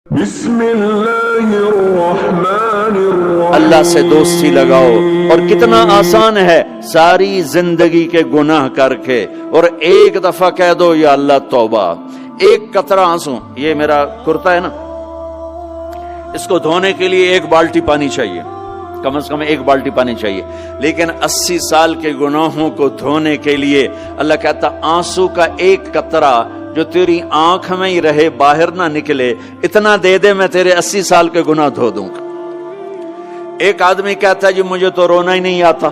بسم اللہ الرحمن الرحیم۔ اللہ سے دوستی لگاؤ، اور کتنا آسان ہے ساری زندگی کے گناہ کر کے اور ایک دفعہ کہہ دو یا اللہ توبہ۔ ایک قطرہ آنسو، یہ میرا کرتا ہے نا، اس کو دھونے کے لیے ایک بالٹی پانی چاہیے، کم از کم ایک بالٹی پانی چاہیے، لیکن 80 سال کے گناہوں کو دھونے کے لیے اللہ کہتا آنسو کا ایک قطرہ جو تیری آنکھ میں ہی رہے، باہر نہ نکلے، اتنا دے دے میں تیرے 80 سال کے گناہ دھو دوں گا۔ ایک آدمی کہتا ہے جی مجھے تو رونا ہی نہیں آتا،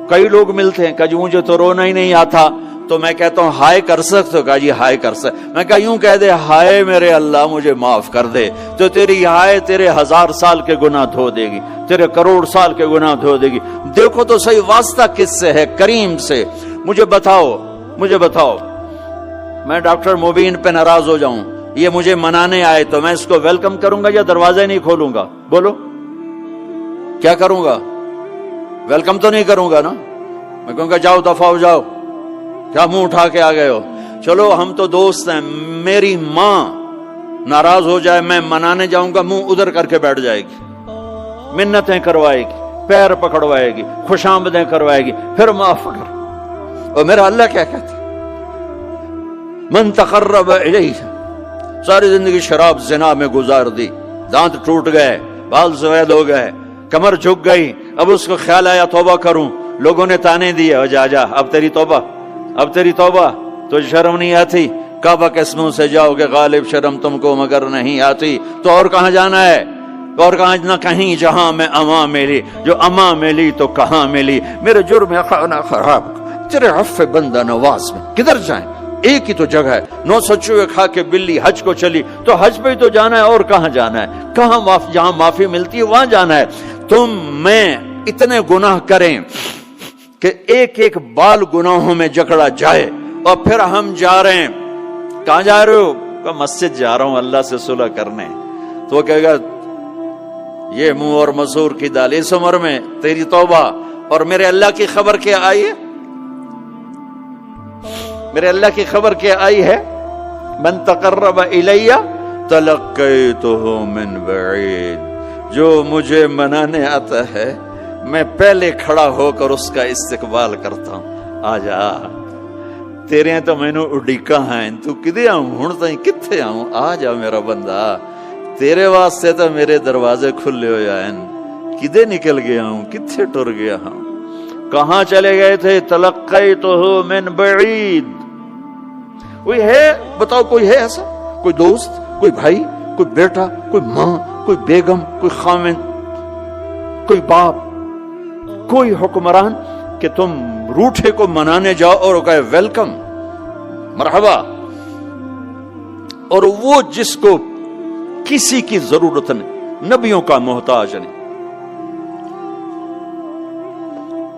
کئی لوگ ملتے ہیں کہ جی مجھے تو رونا ہی نہیں آتا، تو میں کہتا ہوں ہائے کر سکتے ہو؟ کہا جی ہائے کر سکتے۔ میں کہا یوں کہہ دے ہائے میرے اللہ مجھے معاف کر دے، تو تیری ہائے تیرے 1000 سال کے گناہ دھو دے گی، تیرے کروڑ سال کے گناہ دھو دے گی۔ دیکھو تو صحیح واسطہ کس سے ہے؟ کریم سے۔ مجھے بتاؤ میں ڈاکٹر مبین پہ ناراض ہو جاؤں، یہ مجھے منانے آئے تو میں اس کو ویلکم کروں گا یا دروازہ نہیں کھولوں گا؟ بولو کیا کروں گا؟ ویلکم تو نہیں کروں گا نا، میں کہوں گا جاؤ دفعہ ہو جاؤ، کیا منہ اٹھا کے آ گئے ہو؟ چلو ہم تو دوست ہیں، میری ماں ناراض ہو جائے میں منانے جاؤں گا، منہ ادھر کر کے بیٹھ جائے گی، منتیں کروائے گی، پیر پکڑوائے گی، خوش آمدیں کروائے گی، پھر معاف کر۔ اور میرا اللہ کیا کہتا ہے؟ من تقرب الیہ، ساری زندگی شراب زنا میں گزار دی، دانت ٹوٹ گئے، بال سفید ہو گئے، کمر جھک گئی، اب اس کو خیال آیا توبہ کروں، لوگوں نے تانے دیے جا اب تیری توبہ، تو شرم نہیں آتی؟ کعبہ کے اسموں سے جاؤ گے غالب شرم تم کو مگر نہیں آتی، تو اور کہاں جانا ہے؟ اور کہاں نہ کہیں جہاں میں اما ملی، جو اما ملی تو کہاں ملی، میرے جرم خانہ خراب تیرے عفو بندہ نواز میں کدھر جائیں؟ ایک ہی تو جگہ ہے، 900 چوہے کھا کے بلی حج کو چلی، تو حج پہ ہی تو جانا ہے، اور کہاں جانا ہے؟ کہاں جہاں معافی ملتی ہے وہاں جانا ہے۔ تم میں اتنے گناہ کریں کہ ایک ایک بال گناہوں میں جکڑا جائے، اور پھر ہم جا رہے ہیں، کہاں جا رہے ہو؟ کہ مسجد جا رہا ہوں اللہ سے صلح کرنے، تو وہ کہے گا یہ منہ اور مسور کی دال، اس عمر میں تیری توبہ، اور میرے اللہ کی خبر کیا آئی ہے؟ میرے اللہ کی خبر کیا آئی ہے؟ من تقرب الی تلقیتہ من بعید، جو مجھے منانے آتا ہے میں پہلے کھڑا ہو کر اس کا استقبال کرتا ہوں۔ آ جا تیرے ہیں تو مینو اڈیکا ہیں، تو کدے آؤں ہوں تائیں کتھے آؤں؟ آ جا میرا بندہ، تیرے واسطے تو میرے دروازے کھلے ہو جائیں، کدے نکل گیا ہوں، کتھے ٹر گیا ہوں، کہاں چلے گئے تھے؟ تلقیتہ من بعید۔ کوئی ہے بتاؤ، کوئی ہے ایسا؟ کوئی دوست، کوئی بھائی، کوئی بیٹا، کوئی ماں، کوئی بیگم، کوئی خاوند، کوئی باپ، کوئی حکمران کہ تم روٹھے کو منانے جاؤ اور کہے ویلکم مرحبا، اور وہ جس کو کسی کی ضرورت نہیں، نبیوں کا محتاج نہیں،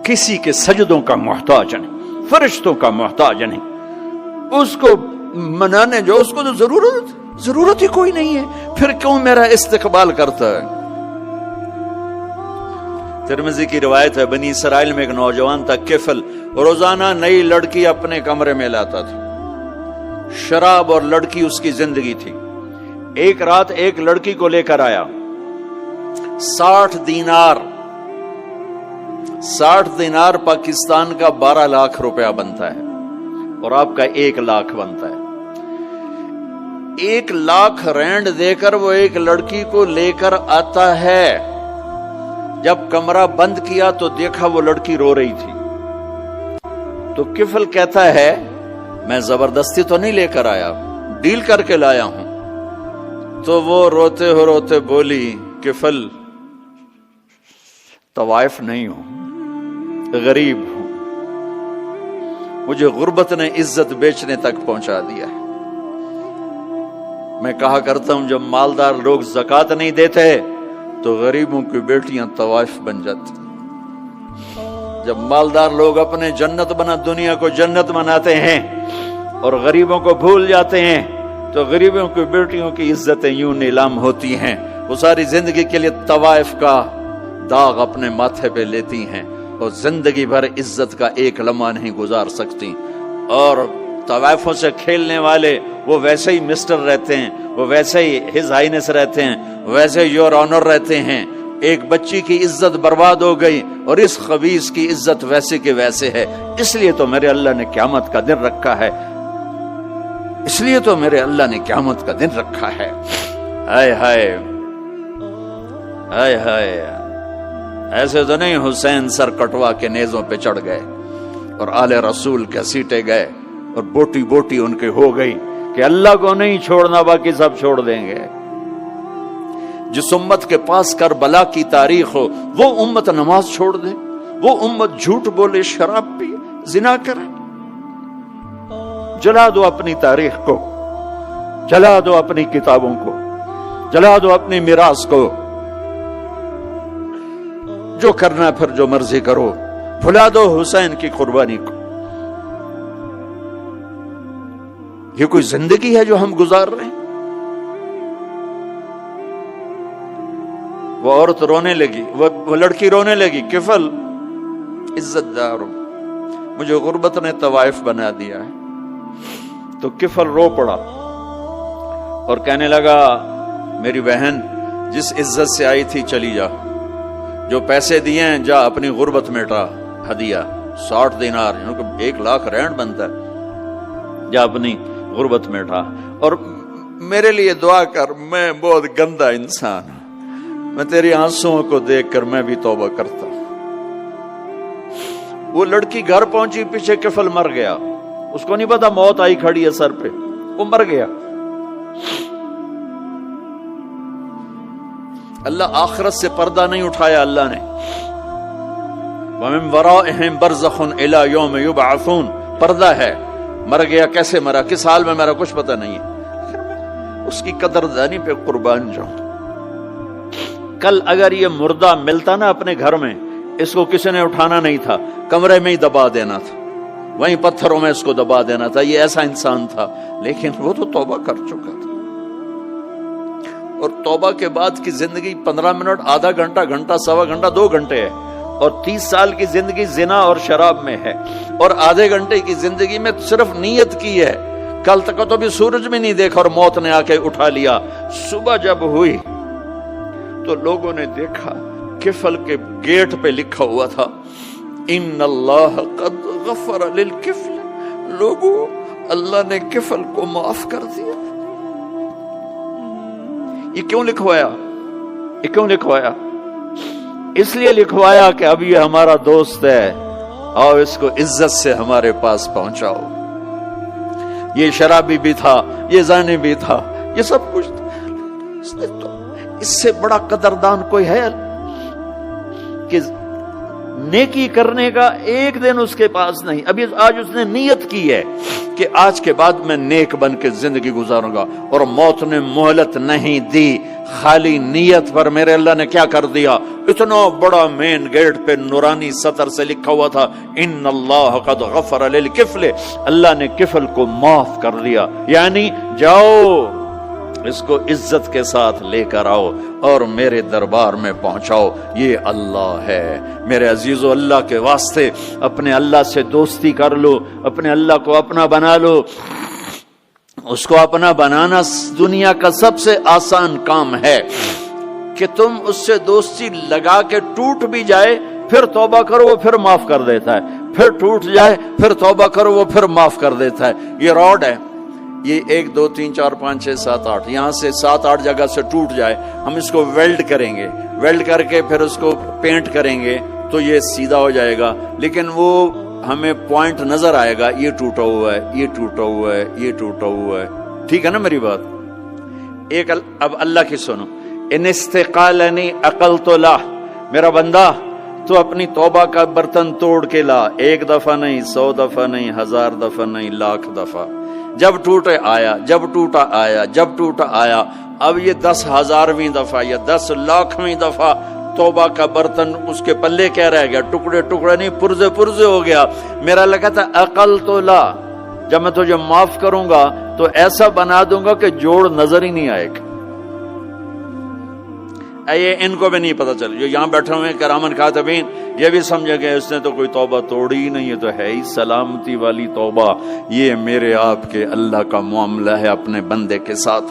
کسی کے سجدوں کا محتاج نہیں، فرشتوں کا محتاج نہیں، اس کو منانے جو اس کو تو ضرورت ہی کوئی نہیں ہے، پھر کیوں میرا استقبال کرتا ہے؟ ترمذی کی روایت ہے، بنی اسرائیل میں ایک نوجوان تھا کفل، روزانہ نئی لڑکی اپنے کمرے میں لاتا تھا، شراب اور لڑکی اس کی زندگی تھی۔ ایک رات ایک لڑکی کو لے کر آیا، 60 دینار پاکستان کا 12 لاکھ روپیہ بنتا ہے، اور آپ کا 1 لاکھ بنتا ہے۔ 1 لاکھ رینڈ دے کر وہ ایک لڑکی کو لے کر آتا ہے، جب کمرہ بند کیا تو دیکھا وہ لڑکی رو رہی تھی، تو کفل کہتا ہے میں زبردستی تو نہیں لے کر آیا، ڈیل کر کے لایا ہوں۔ تو وہ روتے بولی کفل طوائف نہیں ہوں، غریب ہوں، مجھے غربت نے عزت بیچنے تک پہنچا دیا ہے۔ میں کہا کرتا ہوں جب مالدار لوگ زکوٰۃ نہیں دیتے تو غریبوں کی بیٹیاں طوائف بن جاتی، جب مالدار لوگ اپنے دنیا کو جنت بناتے ہیں اور غریبوں کو بھول جاتے ہیں تو غریبوں کی بیٹیوں کی عزتیں یوں نیلام ہوتی ہیں، وہ ساری زندگی کے لیے طوائف کا داغ اپنے ماتھے پہ لیتی ہیں اور زندگی بھر عزت کا ایک لمحہ نہیں گزار سکتی، اور طوائفوں سے کھیلنے والے وہ ویسے ہی مسٹر رہتے ہیں، وہ ویسے ہی ہز ہائنس رہتے ہیں، ویسے یور آنر رہتے ہیں۔ ایک بچی کی عزت برباد ہو گئی اور اس خبیث کی عزت ویسے کے ویسے ہے۔ اس لیے تو میرے اللہ نے قیامت کا دن رکھا ہے، اس لیے تو میرے اللہ نے قیامت کا دن رکھا ہے۔ ہائے ہائے ہائے ہائے، ایسے تو نہیں حسین سر کٹوا کے نیزوں پہ چڑھ گئے اور آل رسول کے سیٹے گئے اور بوٹی بوٹی ان کے ہو گئی کہ اللہ کو نہیں چھوڑنا باقی سب چھوڑ دیں گے۔ جس امت کے پاس کربلا کی تاریخ ہو وہ امت نماز چھوڑ دے، وہ امت جھوٹ بولے، شراب پی، زنا کرے۔ جلا دو اپنی تاریخ کو، جلا دو اپنی کتابوں کو، جلا دو اپنی میراث کو، جو کرنا ہے پھر جو مرضی کرو، بھلا دو حسین کی قربانی کو۔ یہ کوئی زندگی ہے جو ہم گزار رہے ہیں؟ وہ عورت رونے لگی، وہ لڑکی رونے لگی، کفل عزت دار ہوں، مجھے غربت نے طوائف بنا دیا ہے۔ تو کفل رو پڑا اور کہنے لگا میری بہن جس عزت سے آئی تھی چلی جا، جو پیسے دیے ہیں جا اپنی غربت میٹا، ہدیہ 60 دینار یعنی کہ 1 لاکھ رینڈ بنتا ہے، جا اپنی غربت میٹا اور میرے لیے دعا کر، میں بہت گندا انسان ہوں، میں تیری آنسوؤں کو دیکھ کر میں بھی توبہ کرتا ہوں۔ وہ لڑکی گھر پہنچی، پیچھے کفل مر گیا، اس کو نہیں پتا موت آئی کھڑی ہے سر پہ، وہ مر گیا۔ اللہ آخرت سے پردہ نہیں اٹھایا اللہ نے۔ وَمِن وَرَائِهِمْ بَرْزَخٌ إِلَى يَوْمِ يُبْعَثُونَ، پردہ ہے، مر گیا، کیسے مرا، کس حال میں مرا، کچھ پتہ نہیں ہے، اس کی قدردانی پہ قربان جاؤں۔ کل اگر یہ مردہ ملتا نا اپنے گھر میں، اس کو کسی نے اٹھانا نہیں تھا، کمرے میں ہی دبا دینا تھا، وہیں پتھروں میں اس کو دبا دینا تھا، یہ ایسا انسان تھا، لیکن وہ تو توبہ کر چکا تھا۔ اور توبہ کے بعد کی زندگی 15 منٹ، آدھا گھنٹہ، گھنٹہ، سوا گھنٹہ، 2 گھنٹے ہے، اور 30 سال کی زندگی زنا اور شراب میں ہے، اور آدھے گھنٹے کی زندگی میں صرف نیت کی ہے۔ کل تک تو بھی سورج میں نہیں دیکھا اور موت نے آ کے اٹھا لیا۔ صبح جب ہوئی تو لوگوں نے دیکھا کفل کے گیٹ پہ لکھا ہوا تھا ان اللہ قد غفر للکفل، لوگوں اللہ نے کفل کو معاف کر دیا۔ یہ کیوں لکھوایا؟ یہ کیوں لکھوایا؟ اس لیے لکھوایا کہ اب یہ ہمارا دوست ہے، آؤ اس کو عزت سے ہمارے پاس پہنچاؤ۔ یہ شرابی بھی تھا، یہ زانی بھی تھا، یہ سب کچھ تھا۔ اس سے بڑا قدردان کوئی ہے کہ نیکی کرنے کا ایک دن اس کے پاس نہیں؟ ابھی آج اس نے نیت کی ہے کہ آج کے بعد میں نیک بن کے زندگی گزاروں گا، اور موت نے مہلت نہیں دی۔ خالی نیت پر میرے اللہ نے کیا کر دیا، اتنا بڑا مین گیٹ پہ نورانی سطر سے لکھا ہوا تھا ان اللہ قد غفر للکفل، اللہ نے کفل کو معاف کر دیا، یعنی جاؤ اس کو عزت کے ساتھ لے کر آؤ اور میرے دربار میں پہنچاؤ۔ یہ اللہ ہے میرے عزیزو، اللہ کے واسطے اپنے اللہ سے دوستی کر لو، اپنے اللہ کو اپنا بنا لو۔ اس کو اپنا بنانا دنیا کا سب سے آسان کام ہے کہ تم اس سے دوستی لگا کے ٹوٹ بھی جائے پھر توبہ کرو وہ پھر معاف کر دیتا ہے، پھر ٹوٹ جائے پھر توبہ کرو وہ پھر معاف کر دیتا ہے۔ یہ راڈ ہے، یہ 1 2 3 4 5 6 7 8 یہاں سے 7 8 جگہ سے ٹوٹ جائے، ہم اس کو ویلڈ کریں گے، ویلڈ کر کے پھر اس کو پینٹ کریں گے تو یہ سیدھا ہو جائے گا، لیکن وہ ہمیں پوائنٹ نظر آئے گا، یہ ٹوٹا ہوا ہے، یہ ٹوٹا ہوا ہے، یہ ٹوٹا ہوا ہے۔ ٹھیک ہے نا میری بات؟ ایک اب اللہ کی سنو، ان استقالنی عقلت لا، میرا بندہ تو اپنی توبہ کا برتن توڑ کے لا، 1 دفعہ نہیں، 100 دفعہ نہیں، 1000 دفعہ نہیں، 1,00,000 دفعہ۔ جب ٹوٹے آیا، جب ٹوٹا آیا، جب ٹوٹا آیا، اب یہ 10,000ویں دفعہ یا 10,00,000ویں دفعہ توبہ کا برتن اس کے پلے کیا رہ گیا، ٹکڑے ٹکڑے نہیں، پرزے پرزے ہو گیا۔ میرا لگا تھا عقل تو لا، جب میں تجھے معاف کروں گا تو ایسا بنا دوں گا کہ جوڑ نظر ہی نہیں آئے گا۔ یہ ان کو بھی نہیں پتہ چل، جو یہاں بیٹھے ہوئے ہیں کرامن کاتبین، یہ بھی سمجھے کہ اس نے تو کوئی توبہ توڑی ہی نہیں، یہ تو ہے ہی سلامتی والی توبہ۔ یہ میرے آپ کے اللہ کا معاملہ ہے اپنے بندے کے ساتھ۔